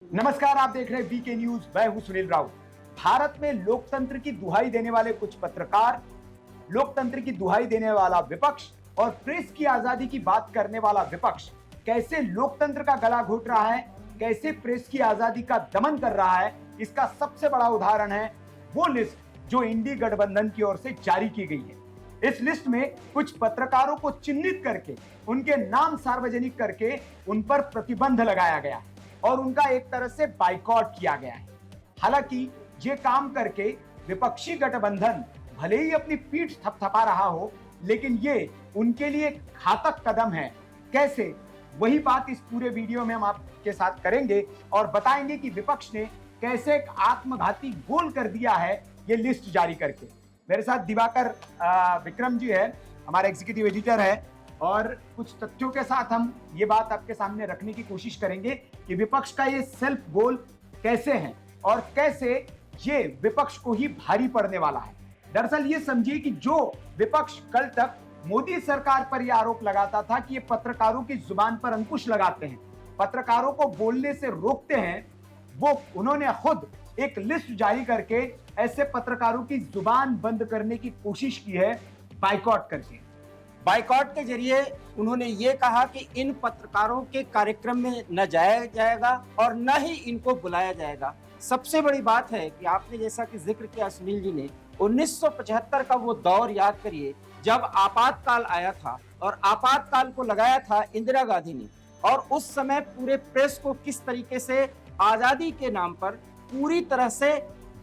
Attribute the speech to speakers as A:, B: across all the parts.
A: नमस्कार, आप देख रहे हैं वीके न्यूज। मैं हूं सुनील राउत। भारत में लोकतंत्र की दुहाई देने वाले कुछ पत्रकार, लोकतंत्र की दुहाई देने वाला विपक्ष और प्रेस की आजादी की बात करने वाला विपक्ष कैसे लोकतंत्र का गला घोट रहा है, कैसे प्रेस की आजादी का दमन कर रहा है, इसका सबसे बड़ा उदाहरण है वो लिस्ट जो इंडी गठबंधन की ओर से जारी की गई है। इस लिस्ट में कुछ पत्रकारों को चिन्हित करके उनके नाम सार्वजनिक करके उन पर प्रतिबंध लगाया गया और उनका एक तरह से बाइकआउट किया गया है। हालांकि ये काम करके विपक्षी गठबंधन भले ही अपनी पीठ थपथपा रहा हो, लेकिन ये उनके लिए घातक कदम है। कैसे, वही बात इस पूरे वीडियो में हम आपके साथ करेंगे और बताएंगे कि विपक्ष ने कैसे एक आत्मघाती गोल कर दिया है ये लिस्ट जारी करके। मेरे साथ दिवाकर विक्रम जी है, हमारे एग्जीक्यूटिव एडिटर है, और कुछ तथ्यों के साथ हम ये बात आपके सामने रखने की कोशिश करेंगे कि विपक्ष का ये सेल्फ गोल कैसे है और कैसे ये विपक्ष को ही भारी पड़ने वाला है। दरअसल ये समझिए कि जो विपक्ष कल तक मोदी सरकार पर यह आरोप लगाता था कि ये पत्रकारों की जुबान पर अंकुश लगाते हैं, पत्रकारों को बोलने से रोकते हैं, वो उन्होंने खुद एक लिस्ट जारी करके ऐसे पत्रकारों की जुबान बंद करने की कोशिश की है, बाइकआउट करके।
B: बाइकॉट के जरिए उन्होंने ये कहा कि इन पत्रकारों के कार्यक्रम में न जाया जाएगा और न ही इनको बुलाया जाएगा। सबसे बड़ी बात है कि आपने जैसा कि जिक्र किया सुनील जी ने, 1975 का वो दौर याद करिए जब आपातकाल आया था और आपातकाल को लगाया था इंदिरा गांधी ने, और उस समय पूरे प्रेस को किस तरीके से आजादी के नाम पर पूरी तरह से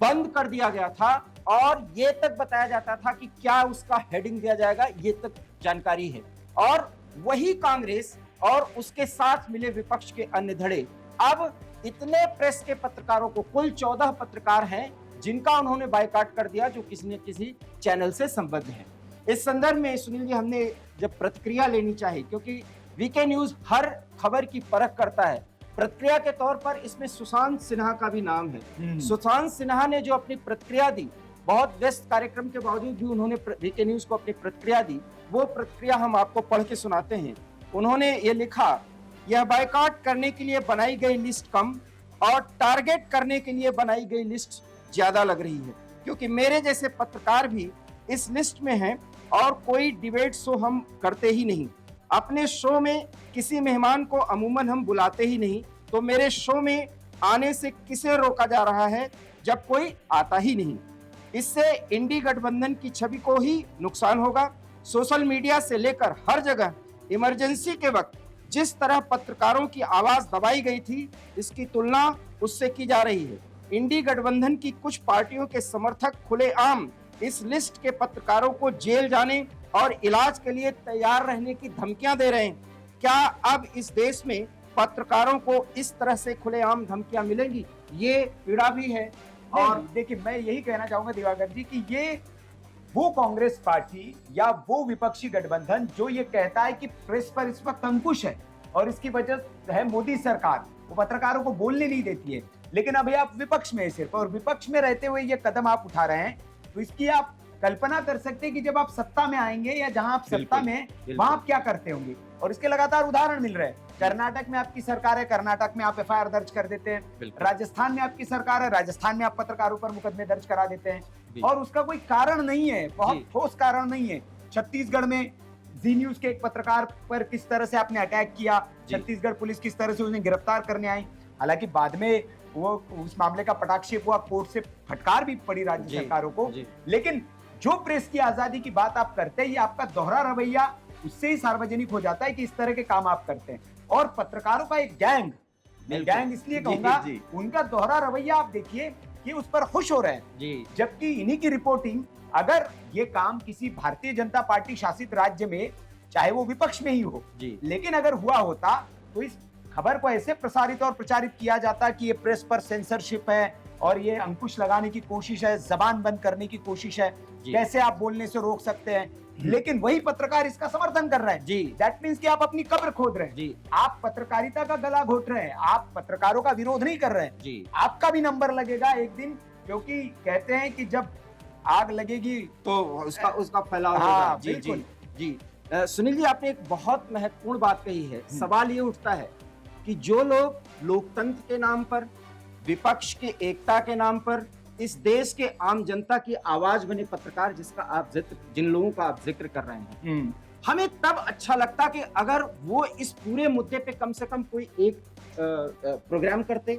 B: बंद कर दिया गया था और ये तक बताया जाता था कि क्या उसका हेडिंग दिया जाएगा, ये तक जानकारी है। और वही कांग्रेस और उसके साथ मिले विपक्ष के अन्य धड़े अब इतने प्रेस के पत्रकारों को, कुल 14 पत्रकार हैं जिनका उन्होंने बायकॉट कर दिया जो किसी न किसी चैनल से संबद्ध है। इस संदर्भ में सुनील जी, हमने जब प्रतिक्रिया लेनी चाहिए, क्योंकि वीके न्यूज हर खबर की परख करता है, प्रतिक्रिया के तौर पर इसमें सुशांत सिन्हा का भी नाम है। सुशांत सिन्हा ने जो अपनी प्रतिक्रिया दी, बहुत व्यस्त कार्यक्रम के बावजूद भी उन्होंने वीके न्यूज को अपनी प्रतिक्रिया दी, वो प्रतिक्रिया हम आपको पढ़ के सुनाते हैं। उन्होंने ये लिखा, यह बायकॉट करने के लिए बनाई गई लिस्ट कम और टारगेट करने के लिए बनाई गई लिस्ट ज्यादा लग रही है, क्योंकि मेरे जैसे पत्रकार भी इस लिस्ट में हैं और कोई डिबेट शो हम करते ही नहीं। अपने शो में किसी मेहमान को अमूमन हम बुलाते ही नहीं, तो मेरे शो में आने से किसे रोका जा रहा है जब कोई आता ही नहीं। इससे इंडी गठबंधन की छवि को ही नुकसान होगा। सोशल मीडिया से लेकर हर जगह इमरजेंसी के वक्त जिस तरह पत्रकारों की आवाज दबाई गई थी, इसकी तुलना उससे की जा रही है। इंडी गठबंधन की कुछ पार्टियों के समर्थक खुलेआम इस लिस्ट के पत्रकारों को जेल जाने और इलाज के लिए तैयार रहने की धमकियां दे रहे हैं। क्या अब इस देश में पत्रकारों को इस तरह से खुलेआम धमकियां मिलेंगी? ये पीड़ा भी है।
A: और देखिए, मैं यही कहना चाहूंगा दिवाकर जी कि ये वो कांग्रेस पार्टी या वो विपक्षी गठबंधन जो ये कहता है कि प्रेस पर इस वक्त अंकुश है और इसकी वजह है मोदी सरकार, वो पत्रकारों को बोलने नहीं देती है, लेकिन अभी आप विपक्ष में है सिर्फ, और विपक्ष में रहते हुए ये कदम आप उठा रहे हैं, तो इसकी आप कल्पना कर सकते हैं कि जब आप सत्ता में आएंगे या जहां आप सत्ता में वहां आप क्या करते होंगे। और इसके लगातार उदाहरण मिल रहे हैं। कर्नाटक में आपकी सरकार है, कर्नाटक में आप एफआईआर दर्ज कर देते हैं। राजस्थान में आपकी सरकार है, राजस्थान में आप पत्रकारों पर मुकदमे दर्ज करा देते हैं और उसका कोई कारण नहीं है, बहुत ठोस कारण नहीं है। छत्तीसगढ़ में जी न्यूज के एक पत्रकार पर किस तरह से आपने अटैक किया, छत्तीसगढ़ पुलिस किस तरह से उन्हें गिरफ्तार करने आई। हालांकि बाद में वो उस मामले का पटाक्षेप हुआ, कोर्ट से फटकार भी पड़ी राज्य सरकारों को, लेकिन जो प्रेस की आजादी की बात आप करते हैं, आपका दोहरा रवैया उससे ही सार्वजनिक हो जाता है कि इस तरह के काम आप करते हैं। और पत्रकारों का एक गैंग, मैं गैंग इसलिए कहूंगा, उनका दोहरा रवैया आप देखिए कि उस पर खुश हो रहे हैं, जबकि इन्हीं की रिपोर्टिंग, अगर ये काम किसी भारतीय जनता पार्टी शासित राज्य में, चाहे वो विपक्ष में ही हो, लेकिन अगर हुआ होता तो इस खबर को ऐसे प्रसारित और प्रचारित किया जाता कि ये प्रेस पर सेंसरशिप है और ये अंकुश लगाने की कोशिश है, जबान बंद करने की कोशिश है, कैसे आप बोलने से रोक सकते हैं। लेकिन वही पत्रकार इसका समर्थन कर रहे हैं। दैट मीन्स कि आप अपनी कब्र खोद रहे हैं, आप पत्रकारिता का गला घोट रहे हैं, आप पत्रकारों का विरोध नहीं कर रहे हैं। आपका भी नंबर लगेगा एक दिन, क्योंकि कहते हैं कि जब आग लगेगी
B: तो उसका फैलाव होगा। जी सुनील जी, आपने एक बहुत महत्वपूर्ण बात कही है। सवाल ये उठता है कि जो लोग लोकतंत्र के नाम पर, विपक्ष की एकता के नाम पर, इस देश के आम जनता की आवाज बने पत्रकार, जिन लोगों का आप जिक्र कर रहे हैं, हमें तब अच्छा लगता कि अगर वो इस पूरे मुद्दे पे कम से कम कोई एक प्रोग्राम करते,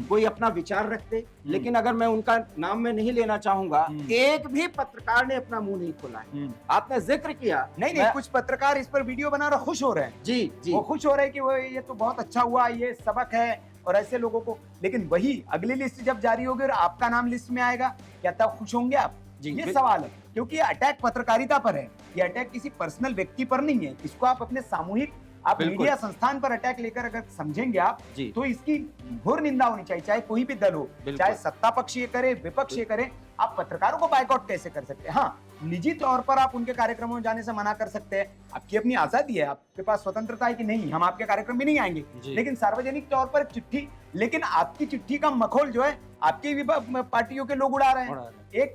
B: कोई अपना विचार रखते। लेकिन अगर मैं उनका नाम मैं नहीं लेना चाहूंगा, एक भी पत्रकार ने अपना मुंह नहीं खोला है। आपने जिक्र किया,
A: नहीं, कुछ पत्रकार इस पर वीडियो बना रहे खुश हो रहे हैं।
B: जी
A: वो खुश हो रहे हैं कि वो ये तो बहुत अच्छा हुआ, ये सबक है और ऐसे लोगों को। लेकिन वही अगली लिस्ट जब जारी होगी और आपका नाम लिस्ट में आएगा, क्या तब खुश होंगे आप? ये सवाल है, क्योंकि ये अटैक पत्रकारिता पर है, ये अटैक किसी पर्सनल व्यक्ति पर नहीं है। इसको आप अपने सामूहिक, आप मीडिया संस्थान पर अटैक लेकर अगर समझेंगे आप, तो इसकी घोर निंदा होनी चाहिए, चाहे कोई भी दल हो, चाहे सत्ता पक्ष ये करे, विपक्ष ये करे। आप पत्रकारों को बायकॉट कैसे कर सकते हैं? हाँ, निजी तौर पर आप उनके कार्यक्रमों में जाने से मना कर सकते हैं, आपकी अपनी आजादी है, आपके पास स्वतंत्रता है कि नहीं हम आपके कार्यक्रम में नहीं आएंगे। लेकिन सार्वजनिक तौर पर चिट्ठी, लेकिन आपकी चिट्ठी का मखौल जो है आपकी भी पार्टियों के लोग उड़ा रहे हैं। एक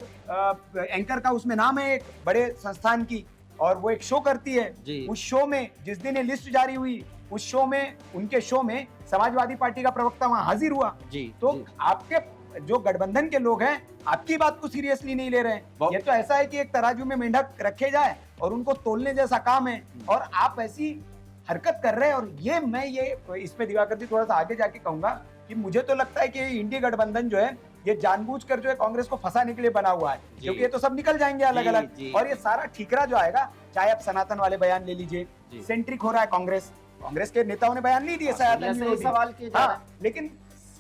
A: एंकर का उसमें नाम है एक बड़े संस्थान की, और वो एक शो करती है। उस शो में जिस दिन ये लिस्ट जारी हुई, उस शो में, उनके शो में समाजवादी पार्टी का प्रवक्ता वहां हाजिर हुआ। तो आपके जो गठबंधन के लोग हैं आपकी बात को सीरियसली नहीं ले रहे हैं। ये तो ऐसा है कि एक तराजू में मेंढक रखे जाए और उनको तोलने जैसा काम है, और आप ऐसी हरकत कर रहे हैं। और ये मैं इस पे दिवाकर जी थोड़ा सा आगे जाके कहूंगा कि मुझे तो लगता है कि इंडिया गठबंधन जो है ये जानबूझकर जो है कांग्रेस को फंसाने के लिए बना हुआ है, क्योंकि ये तो सब निकल जाएंगे अलग अलग, और ये सारा ठीकरा जो आएगा, चाहे आप सनातन वाले बयान ले लीजिए, सेंट्रिक हो रहा है कांग्रेस के नेताओं ने बयान नहीं दिए, सवाल किए जा रहे हैं, लेकिन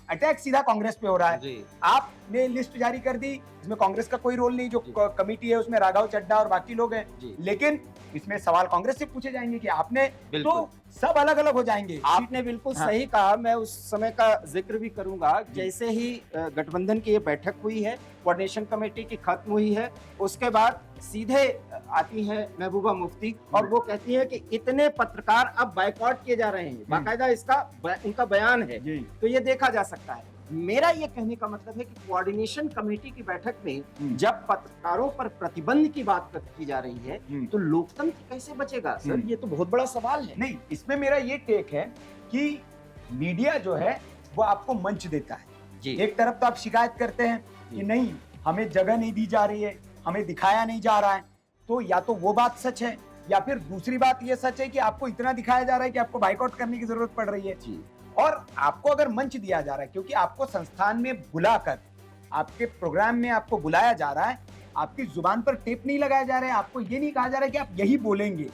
A: अटैक सीधा कांग्रेस पे हो रहा है। आपने लिस्ट जारी कर दी, इसमें कांग्रेस का कोई रोल नहीं, जो कमेटी है उसमें राघव चड्ढा और बाकी लोग हैं, लेकिन इसमें सवाल कांग्रेस से पूछे जाएंगे कि आपने, तो सब अलग अलग हो जाएंगे।
B: आपने बिल्कुल सही कहा। मैं उस समय का जिक्र भी करूंगा, जैसे ही गठबंधन की ये बैठक हुई है, कोऑर्डिनेशन कमेटी की खत्म हुई है, उसके बाद सीधे आती है महबूबा मुफ्ती और वो कहती है कि इतने पत्रकार अब बायकॉट किए जा रहे हैं, बाकायदा इसका उनका बयान है, तो ये देखा जा सकता है। मेरा ये कहने का मतलब है कि कोऑर्डिनेशन कमेटी की बैठक में जब पत्रकारों पर प्रतिबंध की बात की जा रही है, तो लोकतंत्र कैसे बचेगा? सर, ये तो बहुत बड़ा सवाल है।
A: नहीं, इसमें मेरा ये टेक है कि मीडिया जो है वो आपको मंच देता है। एक तरफ तो आप शिकायत करते हैं कि नहीं, हमें जगह नहीं दी जा रही है, हमें दिखाया नहीं जा रहा है, तो या तो वो बात सच है, या फिर दूसरी बात ये सच है कि आपको इतना दिखाया जा रहा है कि आपको बाइकआउट करने की जरूरत पड़ रही है। और आपको अगर मंच दिया जा रहा है, क्योंकि आपको संस्थान में बुलाकर, आपके प्रोग्राम में आपको बुलाया जा रहा है, आपकी जुबान पर टेप नहीं लगाया जा रहा है, आपको ये नहीं कहा जा रहा है कि आप यही बोलेंगे,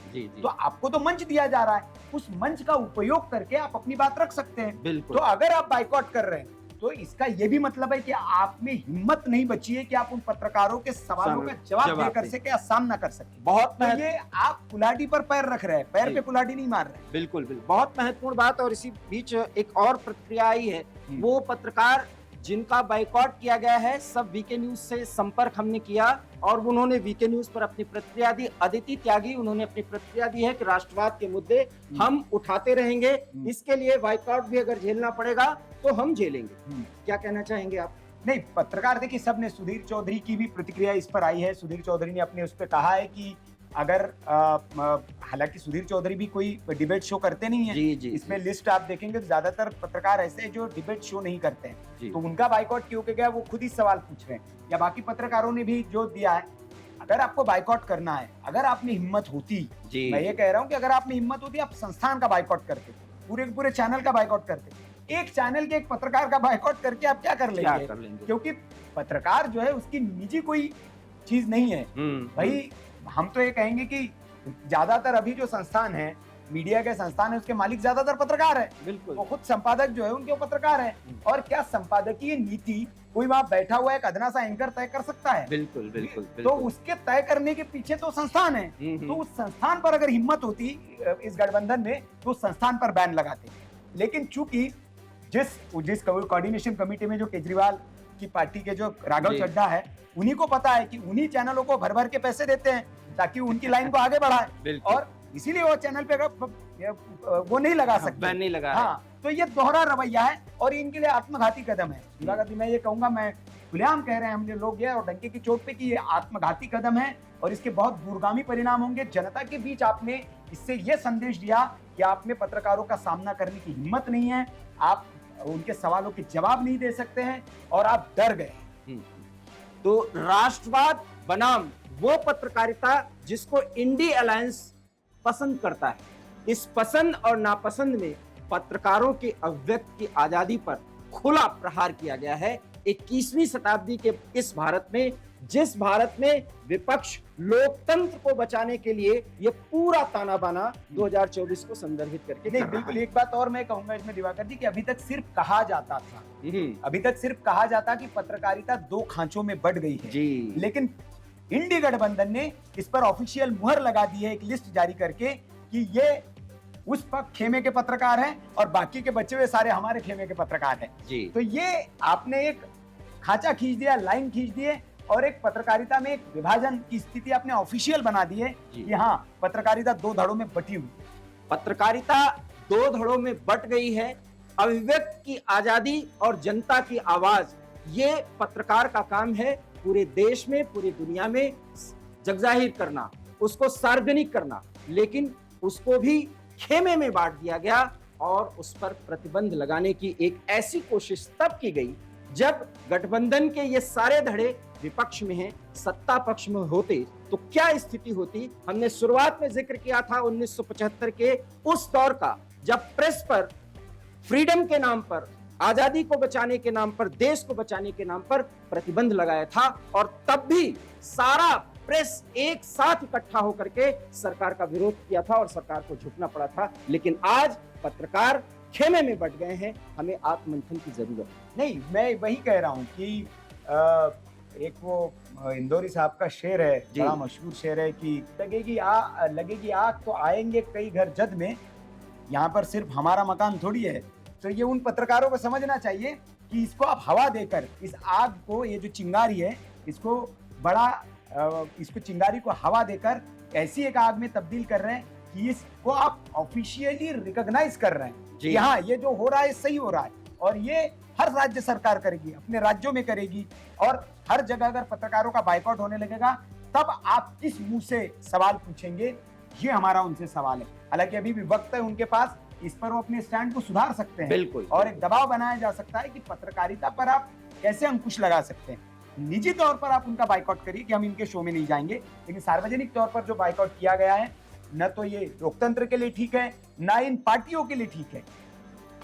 A: तो आपको तो मंच दिया जा रहा है, उस मंच का उपयोग करके आप अपनी बात रख सकते हैं। तो अगर आप बाइकआउट कर रहे हैं, तो इसका ये भी मतलब है कि आप में हिम्मत नहीं बची है कि आप उन पत्रकारों के सवालों का जवाब देकर सके या सामना कर सके।
B: बहुत
A: तो ये आप कुल्हाड़ी पर पैर रख रहे हैं, पैर पे कुल्हाड़ी नहीं मार रहे।
B: बिल्कुल, बहुत महत्वपूर्ण बात। और इसी बीच एक और प्रतिक्रिया आई है, वो पत्रकार जिनका बाइकआउट किया गया है, सब वीके न्यूज से संपर्क हमने किया और उन्होंने वीके न्यूज पर अपनी प्रतिक्रिया दी। अदिति त्यागी, उन्होंने अपनी प्रतिक्रिया दी है कि राष्ट्रवाद के मुद्दे हम उठाते रहेंगे, इसके लिए बाइकआउट भी अगर झेलना पड़ेगा तो हम झेलेंगे। क्या कहना चाहेंगे आप?
A: नहीं, पत्रकार देखिए सबने, सुधीर चौधरी की भी प्रतिक्रिया इस पर आई है। सुधीर चौधरी ने अपने उस पर कहा है कि अगर हालांकि सुधीर चौधरी भी कोई डिबेट शो करते नहीं है, इसमें लिस्ट आप देखेंगे तो ज्यादातर पत्रकार ऐसे हैं जो डिबेट शो नहीं करते हैं, तो उनका बाइकआउट क्यों किया गया वो खुद ही सवाल पूछ रहे हैं। या बाकी पत्रकारों ने भी जो दिया है, अगर आपको बाइकआउट करना है, अगर आप में हिम्मत होती, मैं ये कह रहा हूँ कि अगर आप में हिम्मत होती, आप संस्थान का बाइकआउट करते, पूरे चैनल का बाइकआउट करते। एक चैनल के एक पत्रकार का बाइकआउट करके आप क्या कर लेंगे? क्योंकि पत्रकार जो है उसकी निजी कोई चीज नहीं है भाई। हम तो ये कहेंगे कि ज्यादातर अभी जो संस्थान है, मीडिया के संस्थान है, उसके मालिक ज्यादातर पत्रकार है।
B: बिल्कुल,
A: वो खुद संपादक जो है उनके पत्रकार है। और क्या संपादकीय नीति कोई वहां बैठा हुआ एक अदना सा एंकर तय कर सकता है?
B: बिल्कुल।
A: तो उसके तय करने के पीछे तो संस्थान है। तो उस संस्थान पर अगर हिम्मत होती इस गठबंधन में, तो उस संस्थान पर बैन लगाते। लेकिन चूंकि जिस कोऑर्डिनेशन कमेटी में जो केजरीवाल की पार्टी के जो राघव चड्ढा है, उन्हीं को पता है कि उन्हीं चैनलों को भर भर के पैसे देते हैं ताकि उनकी लाइन को आगे बढ़ाए, और इसीलिए वो चैनल पे वो नहीं लगा सकते,
B: बैन नहीं लगा।
A: हाँ, तो ये दोहरा रवैया है और इनके लिए आत्मघाती कदम है। मैं ये कहूंगा, मैं खुलेआम कह रहे हैं हम लोग ये, और डंके की चोट पे कि ये आत्मघाती कदम है और इसके बहुत दूरगामी परिणाम होंगे। जनता के बीच आपने इससे ये संदेश दिया कि आप में पत्रकारों का सामना करने की हिम्मत नहीं है, आप उनके सवालों के जवाब नहीं दे सकते हैं और आप डर गए।
B: तो राष्ट्रवाद बनाम वो पत्रकारिता जिसको इंडी अलायंस पसंद करता है, इस पसंद और नापसंद में पत्रकारों के अभिव्यक्ति की आजादी पर खुला प्रहार किया गया है। 21वीं शताब्दी के इस भारत में, जिस भारत में विपक्ष लोकतंत्र को बचाने के लिए ये पूरा ताना बाना 2024 को संदर्भित करके
A: नहीं, बिल्कुल। एक बात और मैं कहूंगा इसमें दिवाकर जी कि अभी तक सिर्फ कहा जाता था, अभी तक सिर्फ कहा जाता कि पत्रकारिता दो खांचों में बढ़ गई है
B: जी।
A: लेकिन इंडी गठबंधन ने इस पर ऑफिशियल मुहर लगा दी है, एक लिस्ट जारी करके कि ये उस पक्ष खेमे के पत्रकार हैं और बाकी के बचे हुए सारे हमारे खेमे के पत्रकार हैं
B: जी।
A: तो ये आपने एक खांचा खींच दिया, लाइन खींच दी है और एक पत्रकारिता में एक विभाजन की स्थिति आपने ऑफिशियल बना दी है कि हाँ, पत्रकारिता दो धड़ों में बटी हुई।
B: पत्रकारिता दो धड़ों में बट गई है। अभिव्यक्ति की आजादी और जनता की आवाज, ये पत्रकार का काम है पूरे देश में, पूरी दुनिया में जगजाहिर करना, उसको सार्वजनिक करना, लेकिन उसको भी खेमे में बांट दिया गया और उस पर प्रतिबंध लगाने की एक ऐसी कोशिश तब की गई जब गठबंधन के ये सारे धड़े विपक्ष में हैं, सत्ता पक्ष में होते तो क्या स्थिति होती। हमने शुरुआत में जिक्र किया था 1975 के उस दौर का, जब प्रेस पर फ्रीडम के नाम पर, आजादी को बचाने के नाम पर, देश को बचाने के नाम पर प्रतिबंध लगाया था और तब भी सारा प्रेस एक साथ इकट्ठा होकर के सरकार का विरोध किया था और सरकार को झुकना पड़ा था। लेकिन आज पत्रकार खेमे में बट गए हैं, हमें आत्ममंथन की जरूरत है।
A: नहीं, मैं वही कह रहा हूं कि एक वो इंदौरी साहब का शेर है, बड़ा मशहूर शेर है कि लगेगी आग तो आएंगे कई घर जद में, यहाँ पर सिर्फ हमारा मकान थोड़ी है। तो ये उन पत्रकारों को समझना चाहिए कि इसको आप हवा देकर, इस आग को, ये जो चिंगारी है, इसको चिंगारी को हवा देकर ऐसी एक आग में तब्दील कर रहे हैं कि इसको आप ऑफिशियली रिकॉग्नाइज कर रहे हैं कि हाँ, ये जो हो रहा है सही हो रहा है और ये हर राज्य सरकार करेगी, अपने राज्यों में करेगी और हर जगह अगर पत्रकारों का बायकॉट होने लगेगा तब आप किस मुंह से सवाल पूछेंगे, ये हमारा उनसे सवाल है। हालांकि अभी भी वक्त है उनके पास, इस पर वो अपने स्टैंड को सुधार सकते हैं।
B: बिल्कुल।
A: और एक दबाव बनाया जा सकता है कि पत्रकारिता पर आप कैसे अंकुश लगा सकते हैं। निजी तौर पर आप उनका बायकॉट करिए कि हम इनके शो में नहीं जाएंगे, लेकिन सार्वजनिक तौर पर जो बायकॉट किया गया है, न तो ये लोकतंत्र के लिए ठीक है, न इन पार्टियों के लिए ठीक है।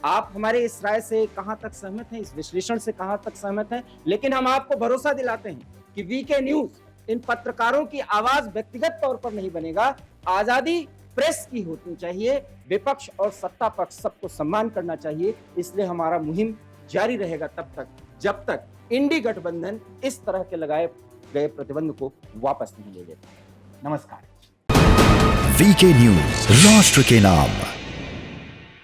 B: आप हमारे इस राय से कहां तक सहमत हैं, इस विश्लेषण से कहां तक सहमत हैं, लेकिन हम आपको भरोसा दिलाते हैं कि वीके न्यूज इन पत्रकारों की आवाज व्यक्तिगत तौर पर नहीं बनेगा। आजादी प्रेस की होनी चाहिए, विपक्ष और सत्ता पक्ष सबको सम्मान करना चाहिए। इसलिए हमारा मुहिम जारी रहेगा तब तक जब तक इंडी गठबंधन इस तरह के लगाए गए प्रतिबंध को वापस नहीं ले लेता।
A: नमस्कार।
C: वीके न्यूज, राष्ट्र के नाम।